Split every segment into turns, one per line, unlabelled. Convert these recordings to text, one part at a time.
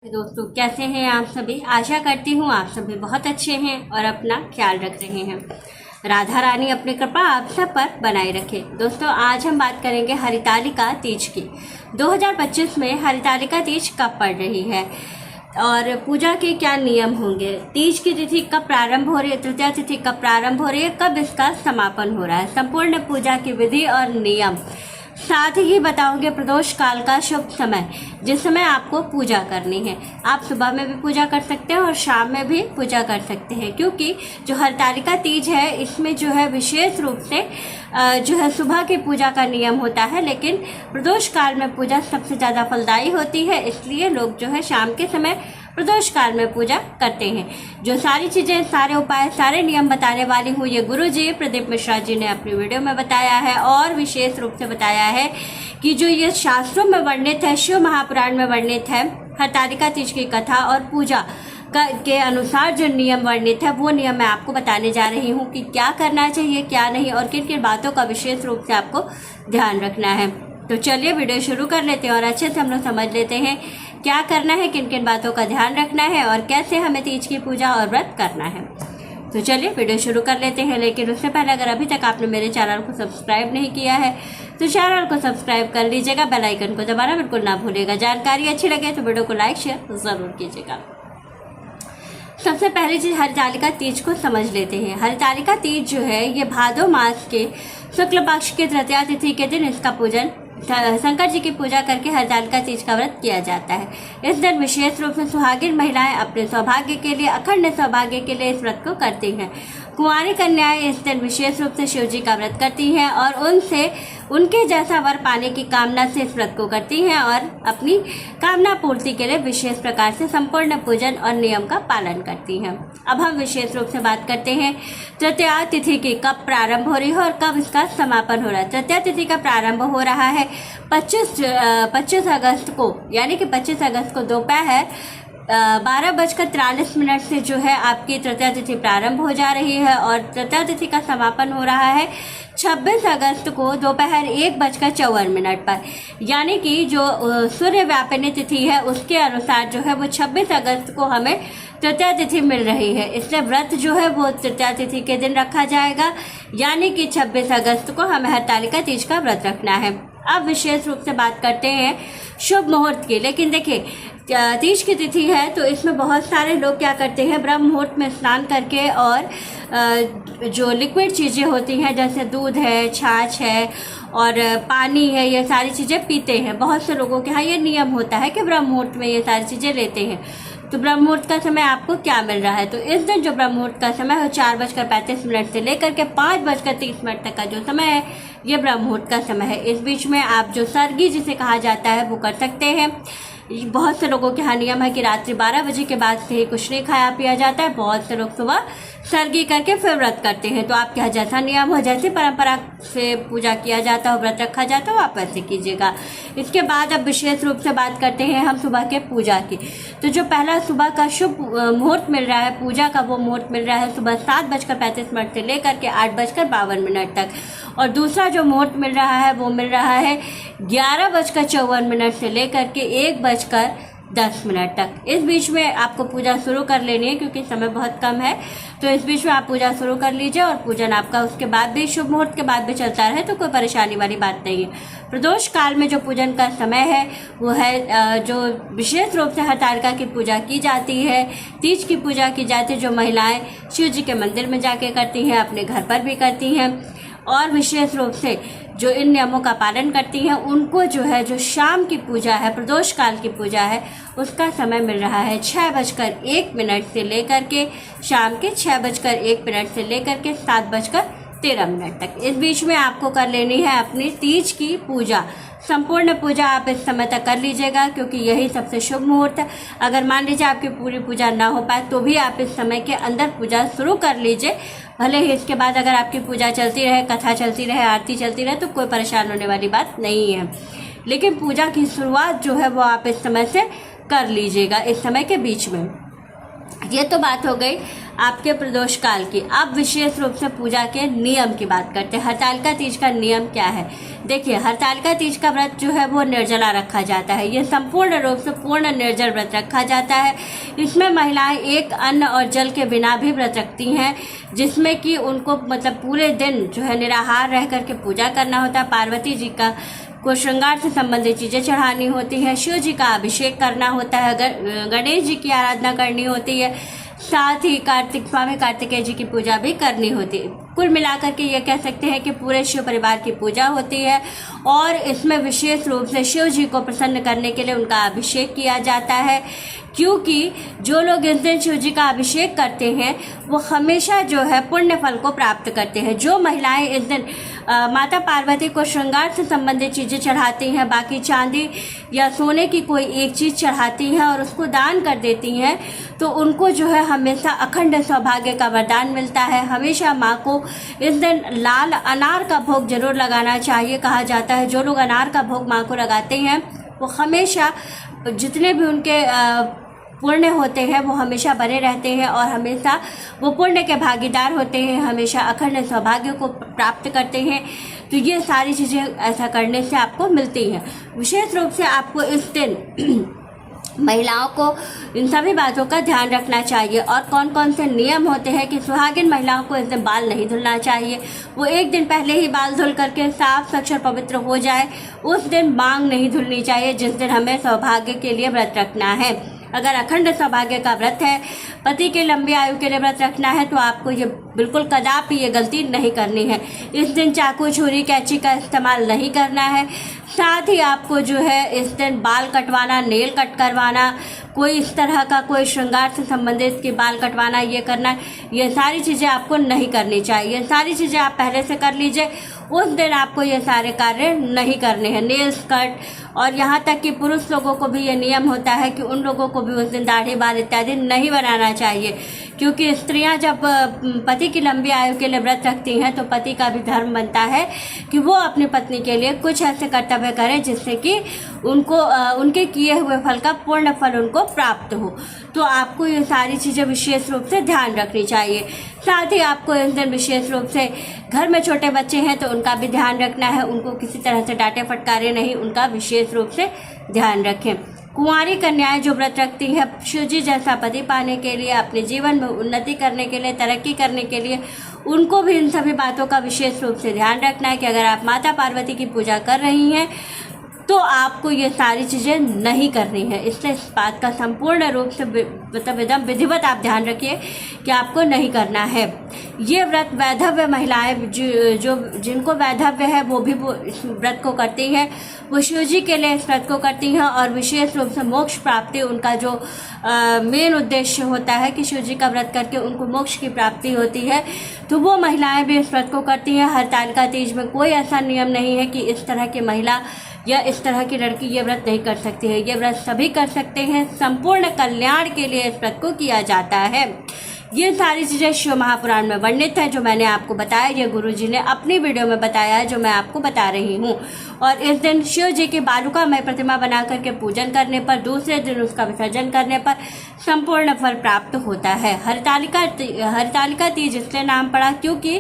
दोस्तों, कैसे हैं आप सभी। आशा करती हूँ आप सभी बहुत अच्छे हैं और अपना ख्याल रख रहे हैं। राधा रानी अपनी कृपा आप सब पर बनाए रखे। दोस्तों, आज हम बात करेंगे हरितालिका तीज की। 2025 में हरितालिका तीज कब पड़ रही है और पूजा के क्या नियम होंगे, तीज की तिथि कब प्रारंभ हो रही है, तृतीया तिथि कब प्रारंभ हो रही है, कब इसका समापन हो रहा है, संपूर्ण पूजा की विधि और नियम, साथ ही बताओगे प्रदोष काल का शुभ समय जिस समय आपको पूजा करनी है। आप सुबह में भी पूजा कर सकते हैं और शाम में भी पूजा कर सकते हैं, क्योंकि जो हरितालिका तीज है इसमें जो है विशेष रूप से जो है सुबह की पूजा का नियम होता है, लेकिन प्रदोष काल में पूजा सबसे ज़्यादा फलदायी होती है, इसलिए लोग जो है शाम के समय प्रदोष काल में पूजा करते हैं। जो सारी चीज़ें, सारे उपाय, सारे नियम बताने वाली हूँ ये गुरु जी प्रदीप मिश्रा जी ने अपनी वीडियो में बताया है और विशेष रूप से बताया है कि जो ये शास्त्रों में वर्णित है, शिव महापुराण में वर्णित है, हरितालिका तीज की कथा और पूजा के अनुसार जो नियम वर्णित है वो नियम मैं आपको बताने जा रही हूँ कि क्या करना चाहिए, क्या नहीं, और किन किन बातों का विशेष रूप से आपको ध्यान रखना है। तो चलिए वीडियो शुरू कर लेते हैं और अच्छे से हम लोग समझ लेते हैं क्या करना है, किन किन बातों का ध्यान रखना है और कैसे हमें तीज की पूजा और व्रत करना है। तो चलिए वीडियो शुरू कर लेते हैं, लेकिन उससे पहले अगर अभी तक आपने मेरे चैनल को सब्सक्राइब नहीं किया है तो चैनल को सब्सक्राइब कर लीजिएगा, बेल आइकन को दबाना बिल्कुल ना भूलिएगा। जानकारी अच्छी लगे तो वीडियो को लाइक शेयर ज़रूर कीजिएगा। सबसे पहले चीज हरितालिका तीज को समझ लेते हैं। हरितालिका तीज जो है ये भादो मास के शुक्ल पक्ष के तृतीया तिथि के दिन इसका पूजन, शंकर जी की पूजा करके हरितालिका तीज का व्रत किया जाता है। इस दिन विशेष रूप से सुहागिन महिलाएं अपने सौभाग्य के लिए, अखंड सौभाग्य के लिए इस व्रत को करती हैं। कुंवारी कन्याएं इस दिन विशेष रूप से शिव जी का व्रत करती हैं और उनसे उनके जैसा वर पाने की कामना से इस व्रत को करती हैं और अपनी कामना पूर्ति के लिए विशेष प्रकार से संपूर्ण पूजन और नियम का पालन करती हैं। अब हम विशेष रूप से बात करते हैं तृतीया तिथि की कब प्रारंभ हो रही है और कब इसका समापन हो रहा है। तृतीया तिथि का प्रारंभ हो रहा है 25 अगस्त को, यानी कि 25 अगस्त को दोपहर 12:43 से जो है आपकी तृतीया तिथि प्रारंभ हो जा रही है और तृतीया तिथि का समापन हो रहा है 26 अगस्त को दोपहर 1:54 पर, यानी कि जो सूर्य व्यापिनी तिथि है उसके अनुसार जो है वो 26 अगस्त को हमें तृतीया तिथि मिल रही है। इसलिए व्रत जो है वो तृतीया तिथि के दिन रखा जाएगा, यानी कि 26 अगस्त को हमें हरितालिका तीज का व्रत रखना है। अब विशेष रूप से बात करते हैं शुभ मुहूर्त की। लेकिन देखिए, तीज की तिथि है तो इसमें बहुत सारे लोग क्या करते हैं, ब्रह्म मुहूर्त में स्नान करके और जो लिक्विड चीज़ें होती हैं जैसे दूध है, छाछ है और पानी है, ये सारी चीज़ें पीते हैं। बहुत से लोगों के यहाँ ये नियम होता है कि ब्रह्म मुहूर्त में ये सारी चीज़ें लेते हैं। तो ब्रह्म मुहूर्त का समय आपको क्या मिल रहा है, तो इस दिन जो ब्रह्म मुहूर्त का समय है 4:35 से लेकर के 5:30 तक का जो समय है ये ब्रह्म मुहूर्त का समय है। इस बीच में आप जो सरगी जिसे कहा जाता है वो कर सकते हैं। बहुत से लोगों के यहाँ नियम है कि रात्रि 12 बजे के बाद से ही कुछ नहीं खाया पिया जाता है। बहुत से लोग सुबह सरगी करके फिर व्रत करते हैं। तो आपके यहाँ जैसा नियम हो, जैसी परंपरा से पूजा किया जाता हो, व्रत रखा जाता हो, आप वैसे कीजिएगा। इसके बाद अब विशेष रूप से बात करते हैं हम सुबह के पूजा की। तो जो पहला सुबह का शुभ मुहूर्त मिल रहा है पूजा का, वो मुहूर्त मिल रहा है सुबह 7:35 से लेकर के 8:52 तक, और दूसरा जो मुहूर्त मिल रहा है वो मिल रहा है 11:54 से लेकर के 1:10 तक। इस बीच में आपको पूजा शुरू कर लेनी है क्योंकि समय बहुत कम है, तो इस बीच में आप पूजा शुरू कर लीजिए और पूजन आपका उसके बाद भी, शुभ मुहूर्त के बाद भी चलता रहे तो कोई परेशानी वाली बात नहीं है। प्रदोष काल में जो पूजन का समय है वो है जो विशेष रूप से हरितालिका की पूजा की जाती है, तीज की पूजा की जाती है, जो महिलाएं शिव जी के मंदिर में जाके करती हैं, अपने घर पर भी करती हैं और विशेष रूप से जो इन नियमों का पालन करती हैं उनको जो है, जो शाम की पूजा है, प्रदोष काल की पूजा है, उसका समय मिल रहा है 6:01 से लेकर के शाम के 6:01 से लेकर के 7:13 तक। इस बीच में आपको कर लेनी है अपनी तीज की पूजा। संपूर्ण पूजा आप इस समय तक कर लीजिएगा क्योंकि यही सबसे शुभ मुहूर्त है। अगर मान लीजिए आपकी पूरी पूजा ना हो पाए तो भी आप इस समय के अंदर पूजा शुरू कर लीजिए। भले ही इसके बाद अगर आपकी पूजा चलती रहे, कथा चलती रहे, आरती चलती रहे तो कोई परेशान होने वाली बात नहीं है, लेकिन पूजा की शुरुआत जो है वो आप इस समय से कर लीजिएगा, इस समय के बीच में। ये तो बात हो गई आपके प्रदोष काल की। अब विशेष रूप से पूजा के नियम की बात करते हैं। हरतालिका तीज का नियम क्या है? देखिए, हरतालिका तीज का व्रत जो है वो निर्जला रखा जाता है। ये संपूर्ण रूप से पूर्ण निर्जल व्रत रखा जाता है। इसमें महिलाएं एक अन्न और जल के बिना भी व्रत रखती हैं, जिसमें कि उनको मतलब पूरे दिन जो है निराहार रह करके पूजा करना होता है। पार्वती जी को श्रृंगार से संबंधित चीज़ें चढ़ानी होती हैं, शिव जी का अभिषेक करना होता है, गणेश जी की आराधना करनी होती है, साथ ही स्वामी कार्तिकेय जी की पूजा भी करनी होती है। कुल मिलाकर के ये कह सकते हैं कि पूरे शिव परिवार की पूजा होती है और इसमें विशेष रूप से शिव जी को प्रसन्न करने के लिए उनका अभिषेक किया जाता है, क्योंकि जो लोग इस दिन शिव जी का अभिषेक करते हैं वो हमेशा जो है पुण्य फल को प्राप्त करते हैं। जो महिलाएं इस दिन माता पार्वती को श्रृंगार से संबंधित चीज़ें चढ़ाती हैं, बाकी चांदी या सोने की कोई एक चीज़ चढ़ाती हैं और उसको दान कर देती हैं, तो उनको जो है हमेशा अखंड सौभाग्य का वरदान मिलता है। हमेशा माँ को इस दिन लाल अनार का भोग जरूर लगाना चाहिए। कहा जाता है जो लोग अनार का भोग माँ को लगाते हैं वो हमेशा जितने भी उनके पुण्य होते हैं वो हमेशा बने रहते हैं और हमेशा वो पुण्य के भागीदार होते हैं, हमेशा अखंड सौभाग्य को प्राप्त करते हैं। तो ये सारी चीज़ें ऐसा करने से आपको मिलती हैं। विशेष रूप से आपको इस दिन महिलाओं को इन सभी बातों का ध्यान रखना चाहिए। और कौन कौन से नियम होते हैं कि सुहागिन महिलाओं को इस दिन बाल नहीं धुलना चाहिए। वो एक दिन पहले ही बाल धुल करके साफ अक्षर पवित्र हो जाए। उस दिन मांग नहीं धुलनी चाहिए, जिस दिन हमें सौभाग्य के लिए व्रत रखना है। अगर अखंड सौभाग्य का व्रत है, पति के लंबी आयु के लिए व्रत रखना है, तो आपको ये बिल्कुल कदापि ये गलती नहीं करनी है। इस दिन चाकू, छुरी, कैंची का इस्तेमाल नहीं करना है। साथ ही आपको जो है इस दिन बाल कटवाना, नेल कट करवाना, कोई इस तरह का कोई श्रृंगार से संबंधित कि बाल कटवाना, ये करना, ये सारी चीज़ें आपको नहीं करनी चाहिए। ये सारी चीज़ें आप पहले से कर लीजिए। उस दिन आपको ये सारे कार्य नहीं करने हैं। नेल्स कट, और यहाँ तक कि पुरुष लोगों को भी ये नियम होता है कि उन लोगों को भी उस दिन दाढ़ी बाल इत्यादि नहीं बनाना चाहिए, क्योंकि स्त्रियां जब पति की लंबी आयु के लिए व्रत रखती हैं तो पति का भी धर्म बनता है कि वो अपनी पत्नी के लिए कुछ ऐसे कर्तव्य करें जिससे कि उनको उनके किए हुए फल का पूर्ण फल उनको प्राप्त हो। तो आपको ये सारी चीज़ें विशेष रूप से ध्यान रखनी चाहिए। साथ ही आपको इस दिन विशेष रूप से घर में छोटे बच्चे हैं तो उनका भी ध्यान रखना है। उनको किसी तरह से डांटे फटकारे नहीं, उनका विशेष रूप से ध्यान रखें। कुंवारी कन्याएं जो व्रत रखती हैं शिव जी जैसा पति पाने के लिए, अपने जीवन में उन्नति करने के लिए, तरक्की करने के लिए, उनको भी इन सभी बातों का विशेष रूप से ध्यान रखना है कि अगर आप माता पार्वती की पूजा कर रही हैं तो आपको ये सारी चीज़ें नहीं करनी है। इसलिए इस बात का संपूर्ण रूप से मतलब एकदम विधिवत आप ध्यान रखिए कि आपको नहीं करना है। ये व्रत वैधव्य महिलाएं जो जिनको वैधव्य है वो भी वो इस व्रत को करती हैं। वो शिव जी के लिए इस व्रत को करती हैं और विशेष रूप से मोक्ष प्राप्ति उनका जो मेन उद्देश्य होता है कि शिव जी का व्रत करके उनको मोक्ष की प्राप्ति होती है, तो वो महिलाएं भी इस व्रत को करती हैं। हरतालिका तीज में कोई ऐसा नियम नहीं है कि इस तरह की महिला या इस तरह की लड़की ये व्रत नहीं कर सकती है। ये व्रत सभी कर सकते हैं। संपूर्ण कल्याण के लिए इस व्रत को किया जाता है। ये सारी चीज़ें शिव महापुराण में वर्णित है जो मैंने आपको बताया। ये गुरु जी ने अपनी वीडियो में बताया है जो मैं आपको बता रही हूँ। और इस दिन शिव जी की बालुकामय प्रतिमा बना करके पूजन करने पर, दूसरे दिन उसका विसर्जन करने पर संपूर्ण फल प्राप्त होता है। हरतालिका तीज इसलिए नाम पड़ा क्योंकि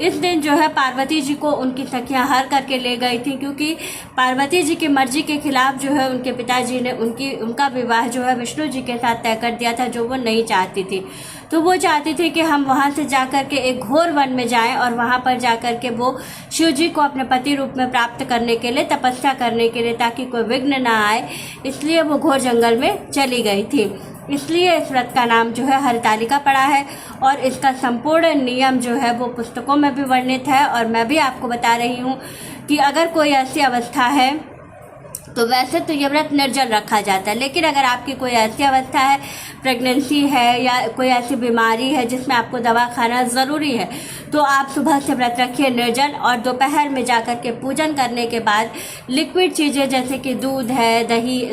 इस दिन जो है पार्वती जी को उनकी सखियाँ हर करके ले गई थी, क्योंकि पार्वती जी की मर्जी के खिलाफ जो है उनके पिताजी ने उनका विवाह जो है विष्णु जी के साथ तय कर दिया था, जो वो नहीं चाहती थी। तो वो चाहती थी कि हम वहाँ से जाकर के एक घोर वन में जाएं और वहाँ पर जाकर के वो शिव जी को अपने पति रूप में प्राप्त करने के लिए, तपस्या करने के लिए, ताकि कोई विघ्न ना आए, इसलिए वो घोर जंगल में चली गई थी। इसलिए इस व्रत का नाम जो है हरतालिका पड़ा है और इसका संपूर्ण नियम जो है वो पुस्तकों में भी वर्णित है। और मैं भी आपको बता रही हूँ कि अगर कोई ऐसी अवस्था है तो वैसे तो ये व्रत निर्जल रखा जाता है, लेकिन अगर आपकी कोई ऐसी अवस्था है, प्रेगनेंसी है या कोई ऐसी बीमारी है जिसमें आपको दवा खाना ज़रूरी है, तो आप सुबह से व्रत रखिए निर्जल, और दोपहर में जाकर के पूजन करने के बाद लिक्विड चीज़ें जैसे कि दूध है,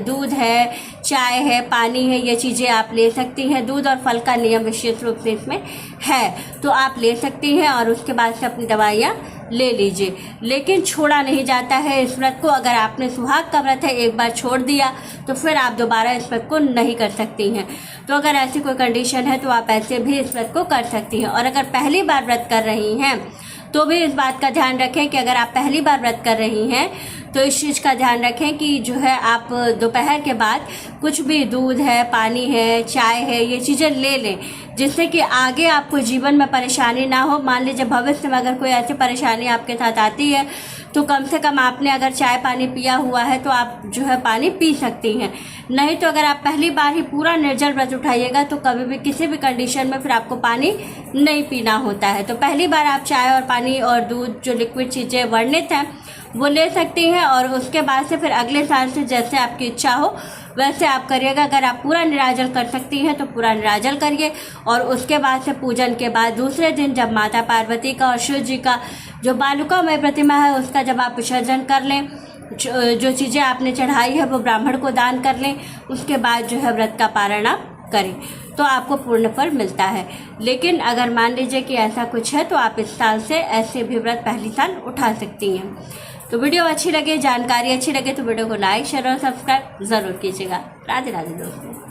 दूध है, चाय है, पानी है, ये चीज़ें आप ले सकती हैं। दूध और फल का नियम विशेष रूप से इसमें है, तो आप ले सकती हैं और उसके बाद से अपनी दवाइयाँ ले लीजिए, लेकिन छोड़ा नहीं जाता है इस व्रत को। अगर आपने सुहाग का व्रत है एक बार छोड़ दिया तो फिर आप दोबारा इस व्रत को नहीं कर सकती हैं। तो अगर ऐसी कोई कंडीशन है तो आप ऐसे भी इस व्रत को कर सकती हैं। और अगर पहली बार व्रत कर रही हैं तो भी इस बात का ध्यान रखें कि अगर आप पहली बार व्रत कर रही हैं तो इस चीज़ का ध्यान रखें कि जो है आप दोपहर के बाद कुछ भी दूध है, पानी है, चाय है, ये चीज़ें ले लें, जिससे कि आगे आपको जीवन में परेशानी ना हो। मान लीजिए भविष्य में अगर कोई ऐसी परेशानी आपके साथ आती है तो कम से कम आपने अगर चाय पानी पिया हुआ है तो आप जो है पानी पी सकती हैं। नहीं तो अगर आप पहली बार ही पूरा निर्जल व्रत उठाइएगा तो कभी भी किसी भी कंडीशन में फिर आपको पानी नहीं पीना होता है। तो पहली बार आप चाय और पानी और दूध जो लिक्विड चीज़ें वर्णित हैं वो ले सकती हैं, और उसके बाद से फिर अगले साल से जैसे आपकी इच्छा हो वैसे आप करिएगा। अगर आप पूरा निराजल कर सकती हैं तो पूरा निराजल करिए, और उसके बाद से पूजन के बाद दूसरे दिन जब माता पार्वती का और शिव जी का जो बालुकामय प्रतिमा है उसका जब आप विसर्जन कर लें, जो चीज़ें आपने चढ़ाई है वो ब्राह्मण को दान कर लें, उसके बाद जो है व्रत का पारण आप करें तो आपको पूर्ण फल मिलता है। लेकिन अगर मान लीजिए कि ऐसा कुछ है तो आप इस साल से ऐसे भी व्रत पहली साल उठा सकती हैं। तो वीडियो अच्छी लगे, जानकारी अच्छी लगे तो वीडियो को लाइक शेयर और सब्सक्राइब ज़रूर कीजिएगा। राधे राधे दोस्तों।